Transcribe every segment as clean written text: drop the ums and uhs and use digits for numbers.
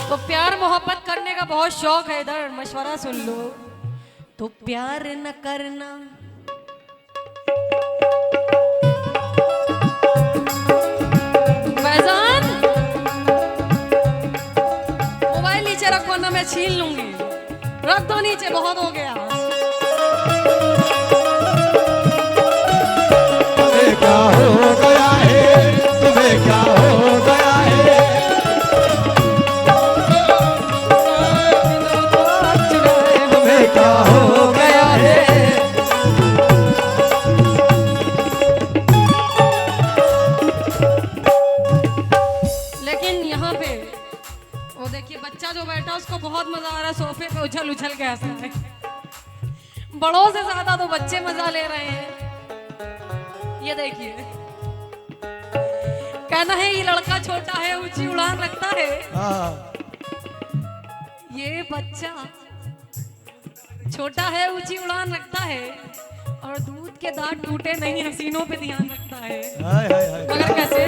तो प्यार मोहब्बत करने का बहुत शौक है, इधर मशवरा सुन लो। तो प्यार न करना, फैजान मोबाइल नीचे रखो ना, मैं छीन लूंगी। रख दो नीचे, बहुत हो गया। तुम्हें क्या हो गया है, तुम्हें क्या हो गया है, तुम्हें क्या हो गया है। लेकिन यहाँ पे वो देखिए, बच्चा जो बैठा उसको बहुत मजा आ रहा है, सोफे पे उछल उछल के हंस रहा है। बड़ों से ज्यादा तो बच्चे मजा ले रहे हैं। ये देखिए, कहना है ये लड़का छोटा है, ऊंची उड़ान रखता है। ये बच्चा छोटा है, ऊंची उड़ान रखता है, और दूध के दांत टूटे नहीं, हसीनों पे ध्यान रखता है। हाय हाय हाय। मगर कैसे?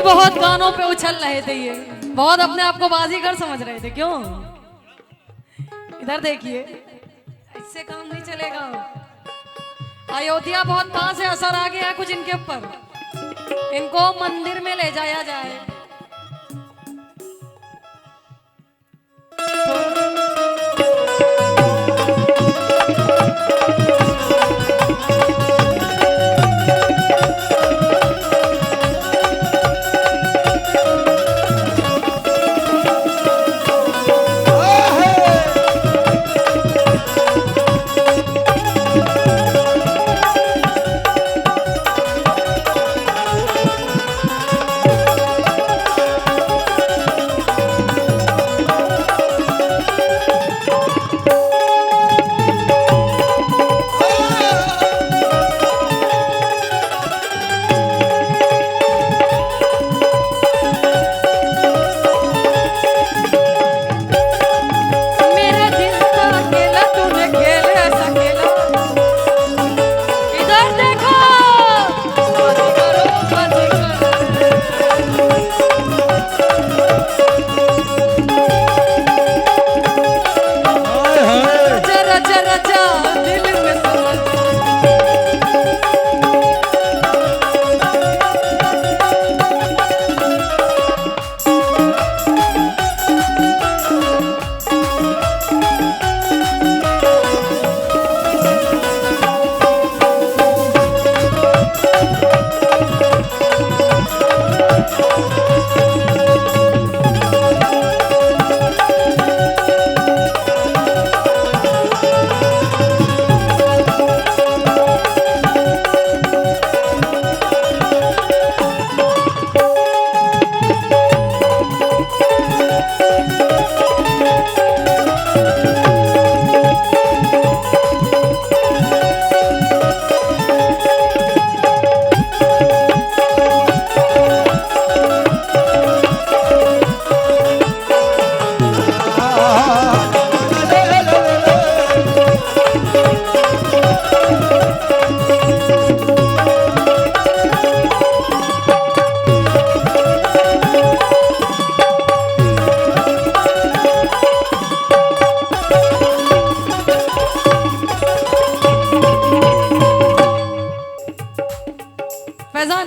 बहुत गानों पे उछल रहे थे, ये बहुत अपने आप को बाजीगर समझ रहे थे। क्यों? इधर देखिए, इससे काम नहीं चलेगा। अयोध्या बहुत पास है, असर आ गया कुछ इनके ऊपर। इनको मंदिर में ले जाया जाए।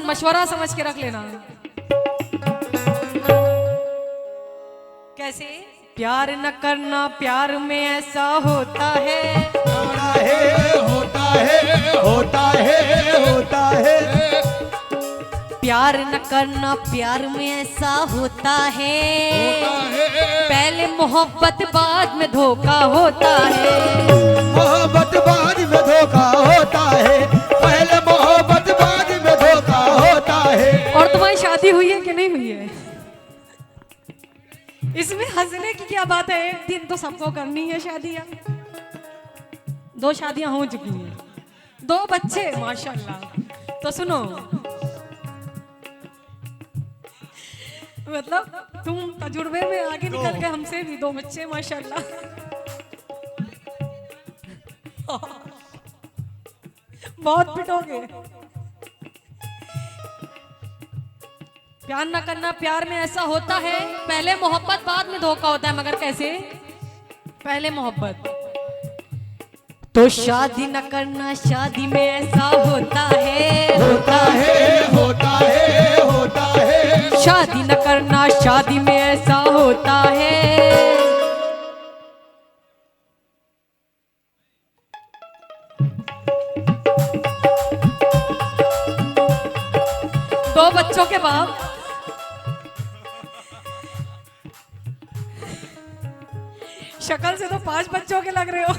मशवरा समझ के रख लेना। कैसे? प्यार न करना, प्यार में ऐसा होता है, होता है, होता है, होता है, होता प्यार न करना, प्यार में ऐसा होता है, पहले मोहब्बत बाद में धोखा होता है। मोहब्बत बाद में धोखा होता है, पहले मोहब्बत बाद में धोखा होता है। और तुम्हारी शादी हुई है कि नहीं हुई है? इसमें हंसने की क्या बात है? एक दिन तो सबको करनी है शादियां। 2 शादियां हो चुकी हैं, 2 बच्चे माशाल्लाह। तो सुनो, मतलब तुम तजुर्बे में आगे निकल गए, हमसे भी 2 बच्चे माशाल्लाह। बहुत पिटोगे। प्यार न करना, प्यार में ऐसा होता है, पहले मोहब्बत बाद में धोखा होता है। मगर कैसे? पहले मोहब्बत। तो शादी न करना, शादी में ऐसा होता है, होता है, होता है, होता है। शादी न करना, शादी में ऐसा होता है। दो बच्चों के बाप, शक्ल से तो 5 बच्चों के लग रहे हो।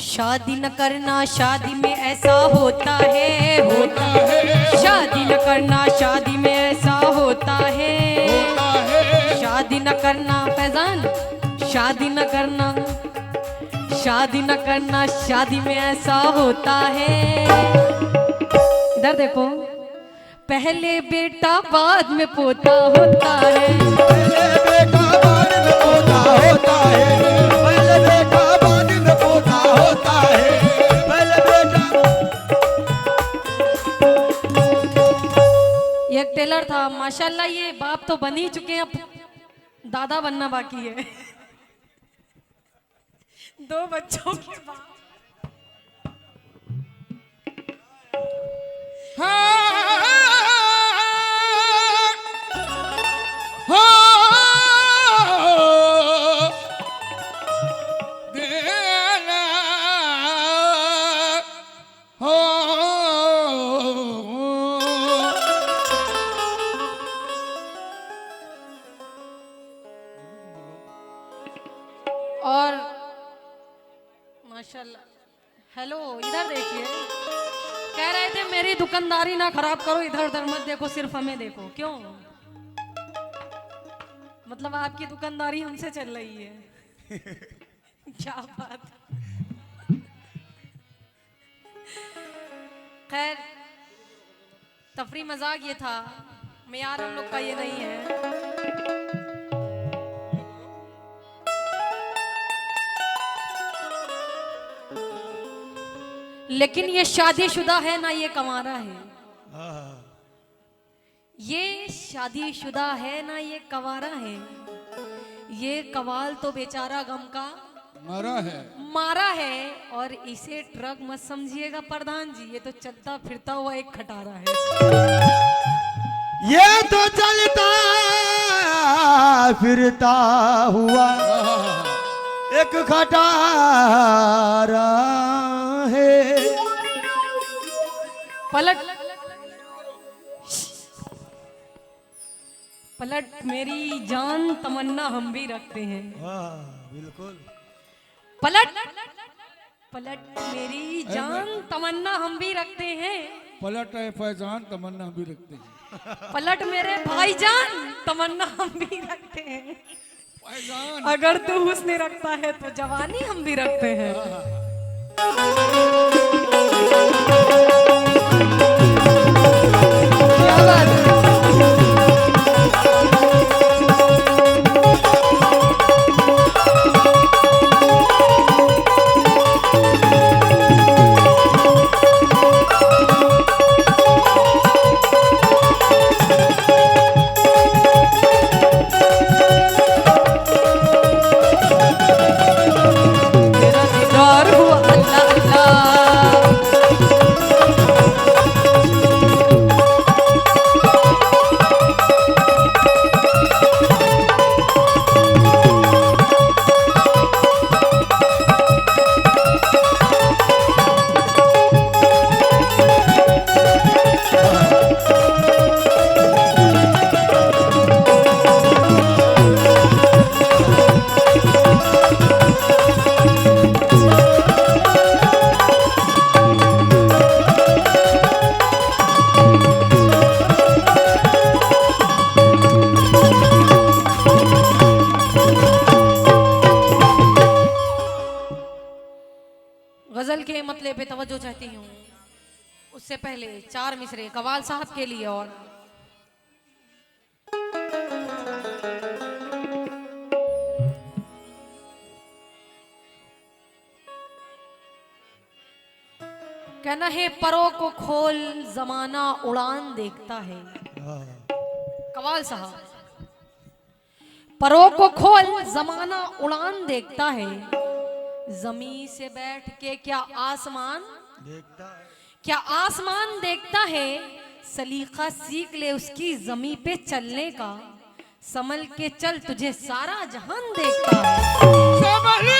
शादी न करना, शादी में ऐसा होता है, होता है। शादी न करना, शादी में ऐसा होता है, होता है। शादी न करना फैजान, शादी न करना, शादी न करना, शादी में ऐसा होता है। इधर देखो, पहले बेटा बाद में पोता होता है, पहले बेटा बाद में पोता होता है, पहले बेटा बाद में पोता होता है, पहले बेटा। ये एक टेलर था माशाल्लाह, ये बाप तो बन ही चुके हैं, अब दादा बनना बाकी है। 2 बच्चों के बाप। और माशाल्लाह, हेलो इधर देखिए, कह रहे थे मेरी दुकानदारी ना खराब करो, इधर उधर मत देखो, सिर्फ हमें देखो। क्यों? मतलब आपकी दुकानदारी हमसे चल रही है। क्या बात। खैर, तफरी मजाक ये था, मेयार हम लोग का ये नहीं है। लेकिन ये शादीशुदा है ना, ये कंवारा है। ये शादीशुदा है ना, ये कंवारा है। ये कवाल तो बेचारा गम का मारा है। और इसे ट्रक मत समझिएगा प्रधान जी, ये तो चलता फिरता हुआ एक खटारा है। ये तो चलता फिरता हुआ एक खटारा है। पलट पलट मेरी जान तमन्ना हम भी रखते हैं। बिल्कुल। पलट पलट मेरी जान तमन्ना हम भी रखते हैं। पलट है फैजान तमन्ना हम भी रखते हैं। पलट मेरे भाईजान तमन्ना हम भी रखते हैं। फैजान अगर तू हुस्न रखता है तो जवानी हम भी रखते हैं। क्या बात है। के मतले पे तवज्जो चाहती हूँ। उससे पहले 4 मिसरे कवाल साहब के लिए। और कहना है परों को खोल जमाना उड़ान देखता है। कवाल साहब, परों को खोल जमाना उड़ान देखता है, जमीन से बैठ के क्या आसमान देखता है, क्या आसमान देखता है। सलीका सीख ले उसकी जमी पे चलने का, संभल के चल तुझे सारा जहान देखता है। संभल के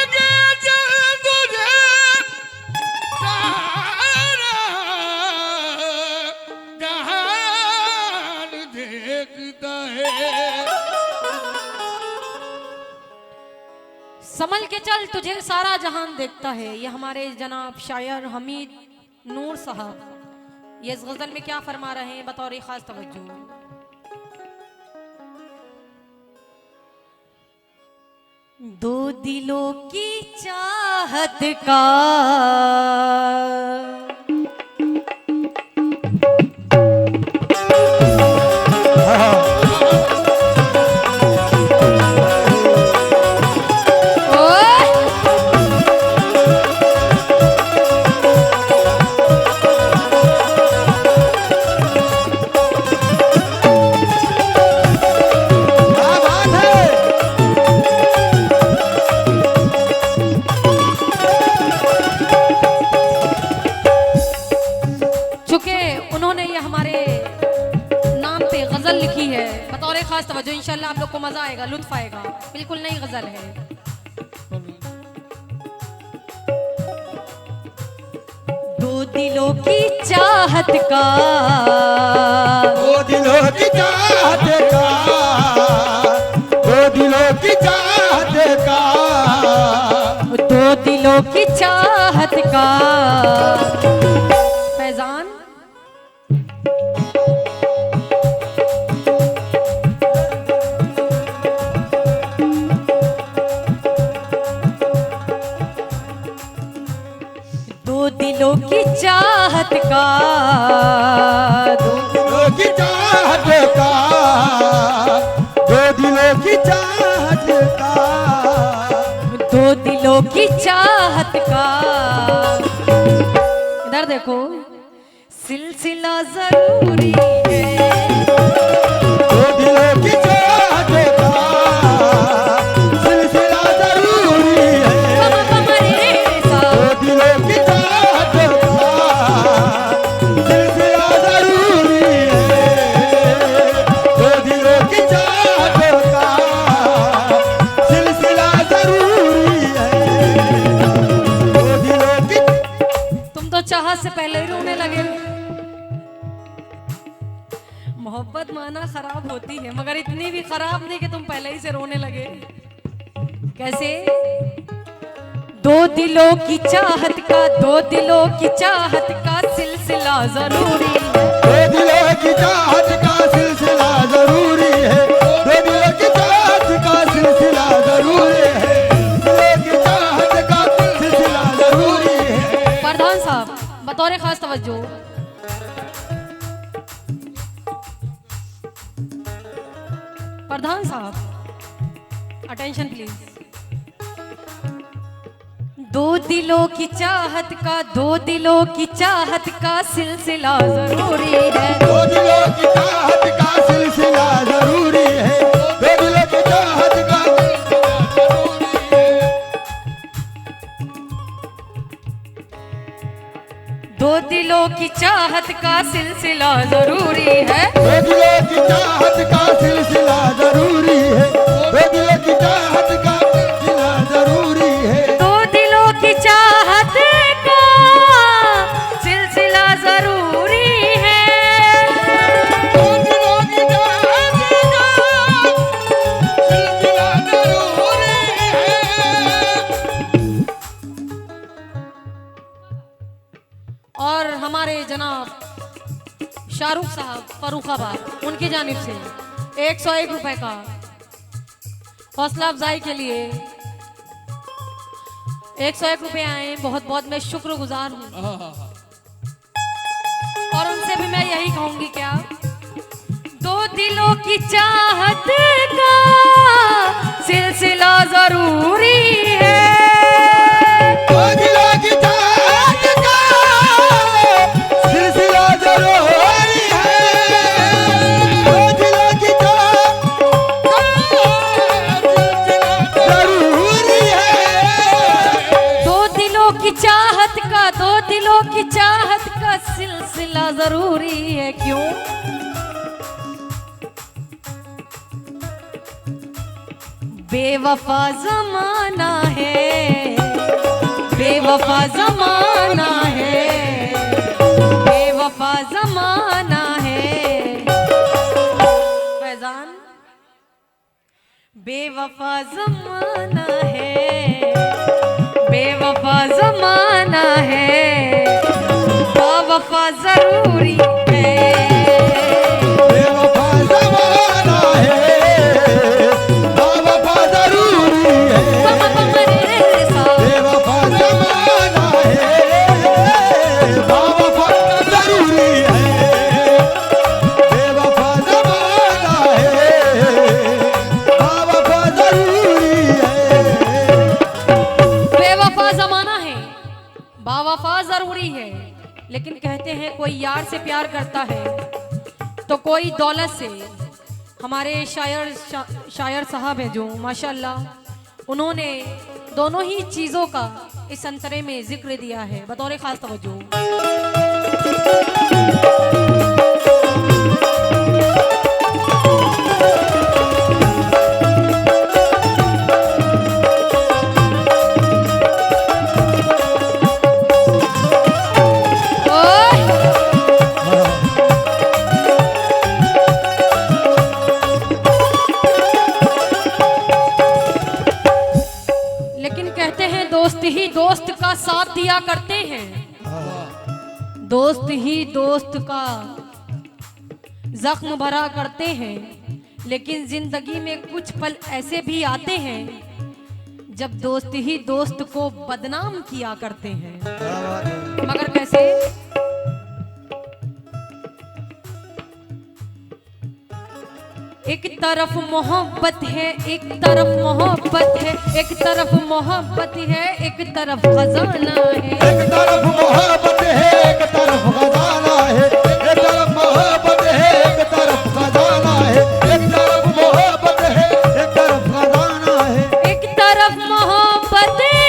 चल तुझे सारा जहान देखता है। संभल के चल तुझे सारा जहान देखता है। ये हमारे जनाब शायर हमीद नूर साहब ये इस गजल में क्या फरमा रहे हैं बतौर खास तवज्जो। दो दिलों की चाहत का खास तवज्जो। इंशाल्लाह आप लोग को मजा आएगा, लुत्फ आएगा। बिल्कुल नई गजल है। दो दिलों की चाहत का, दो दिलों की चाहत का, दो दिलों की चाहत का, दो दिलों की चाहत का फैजान। दिलों की चाहत का, दो दिलों की चाहत का, दो दिलों की चाहत का, दो दिलों की चाहत का। इधर देखो, सिलसिला जरूरी है। दो दिलों की चाहत का सिलसिला जरूरी है। दो दिलों की चाहत का सिलसिला जरूरी है। दो दिलों की चाहत का सिलसिला जरूरी है। दो दिलों की। तुम तो चाहत से पहले ही रोने लगे। मोहब्बत माना खराब होती है, मगर इतनी भी खराब नहीं कि तुम पहले ही से रोने लगे। कैसे? दो दिलों की चाहत का, दो दिलों की चाहत का सिलसिला जरूरी है। दो दिलों की चाहत का सिलसिला जरूरी है। दो दिलों की चाहत का सिलसिला जरूरी है। दिलों की चाहत का सिलसिला जरूरी है। प्रधान साहब बतौर खास तवज्जो, प्रधान साहब अटेंशन प्लीज। दो दिलों की चाहत का, दो दिलों की चाहत का सिलसिला जरूरी है। दो दिलों की चाहत का सिलसिला जरूरी है। दो दिलों की चाहत का दो दिलों की चाहत का सिलसिला जरूरी है। दो दिलों की चाहत का सिलसिला जरूरी है। दो दिलों की चाहत का सिलसिला जरूरी है। दो दिलों की चाहत का सिलसिला जरूरी है। दो दिलों की चाहत का सिलसिला जरूरी है। और हमारे जनाब शाहरुख साहब फरुखाबाद, उनकी जानिब से 101 रुपए का हौसला अफजाई के लिए 101 रुपए आए, बहुत बहुत मैं शुक्रगुजार हूँ। हाँ। और उनसे भी मैं यही कहूंगी, क्या दो दिलों की चाहत का सिलसिला जरूरी है। दो दिलों की चाहत का सिलसिला जरूरी है। दो दिलों की चाहत का जरूरी है। दो दिलों की चाहत का सिलसिला जरूरी है। क्यों? बेवफा जमाना है, बेवफा जमाना है, बेवफा जमाना है। फैजान, बेवफा जमाना है, बेवफा जमाना है, बेवफा जरूरी है। बेवफा जमाना है, बेवफा जरूरी है। बेवफा जमाना है, बेवफा जरूरी है। बेवफा जमाना है, बेवफा जरूरी है। बेवफा जमाना है, बावफा जरूरी है। लेकिन कहते हैं कोई यार से प्यार करता है तो कोई दौलत से। हमारे शायर साहब हैं जो माशाल्लाह, उन्होंने दोनों ही चीज़ों का इस अंतरे में जिक्र दिया है बतौर खास तवज्जो। लेकिन कहते हैं दोस्त ही दोस्त का साथ दिया करते हैं, दोस्त ही दोस्त का जख्म भरा करते हैं। लेकिन जिंदगी में कुछ पल ऐसे भी आते हैं जब दोस्त ही दोस्त को बदनाम किया करते हैं। मगर कैसे? एक तरफ मोहब्बत है, एक तरफ मोहब्बत है, एक तरफ मोहब्बत है, एक तरफ खजाना है। एक तरफ मोहब्बत है, एक तरफ खजाना है। एक तरफ मोहब्बत है, एक तरफ खजाना है। एक तरफ मोहब्बत है, एक तरफ खजाना है। एक तरफ मोहब्बत है,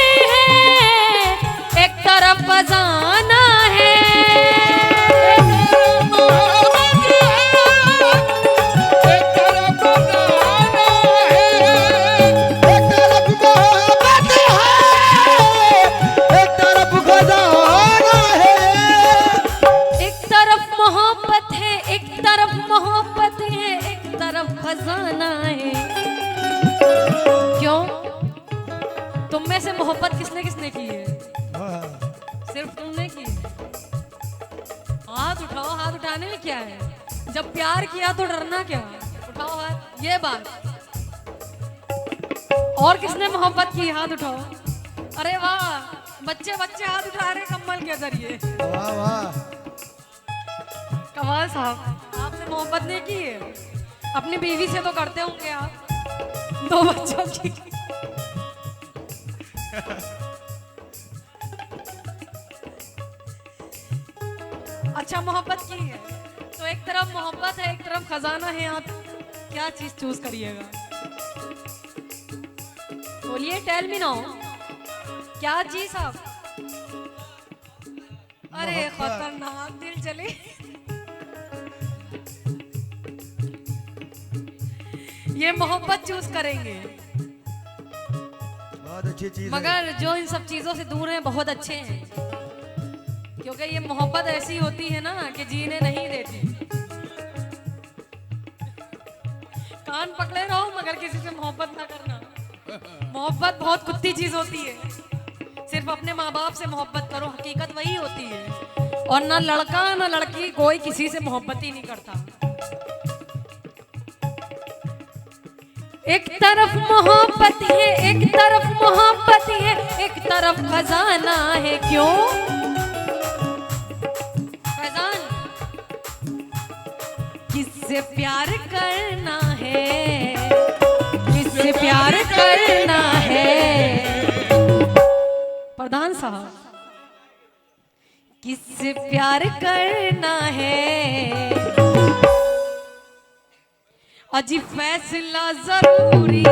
एक तरफ खजाना है। खजाना है। क्यों? तुम में से मोहब्बत किसने किसने की है? सिर्फ तुमने की है। हाथ उठाओ, हाथ उठाने में क्या है? जब प्यार किया तो डरना क्या? उठाओ हाथ, ये बात। और किसने मोहब्बत की? हाथ उठाओ। अरे वाह, बच्चे बच्चे हाथ उठा रहे कम्बल के जरिए। वाह वाह, कमाल साहब, आपने मोहब्बत नहीं की है? अपनी बीवी से तो करते होंगे आप, 2 बच्चों की। अच्छा, मोहब्बत की है तो एक तरफ मोहब्बत है, एक तरफ खजाना है। आप क्या चीज चूज करिएगा? बोलिए, टेल मी नाउ, क्या चीज आप? अरे खतरनाक, दिल चले। ये मोहब्बत चूज करेंगे। बहुत अच्छी चीज है। मगर जो इन सब चीजों से दूर हैं बहुत अच्छे हैं, क्योंकि ये मोहब्बत ऐसी होती है ना कि जीने नहीं देती। कान पकड़े रहो मगर किसी से मोहब्बत ना करना। मोहब्बत बहुत कुत्ती चीज होती है। सिर्फ अपने माँ बाप से मोहब्बत करो, हकीकत वही होती है। और ना लड़का ना लड़की, कोई किसी से मोहब्बत ही नहीं करता। एक तरफ मोहब्बत है, एक तरफ मोहब्बत है, एक तरफ खजाना है। क्यों फैजान? किससे प्यार करना है, किससे प्यार करना है? प्रधान साहब, किससे प्यार करना है? अजी फैसला जरूरी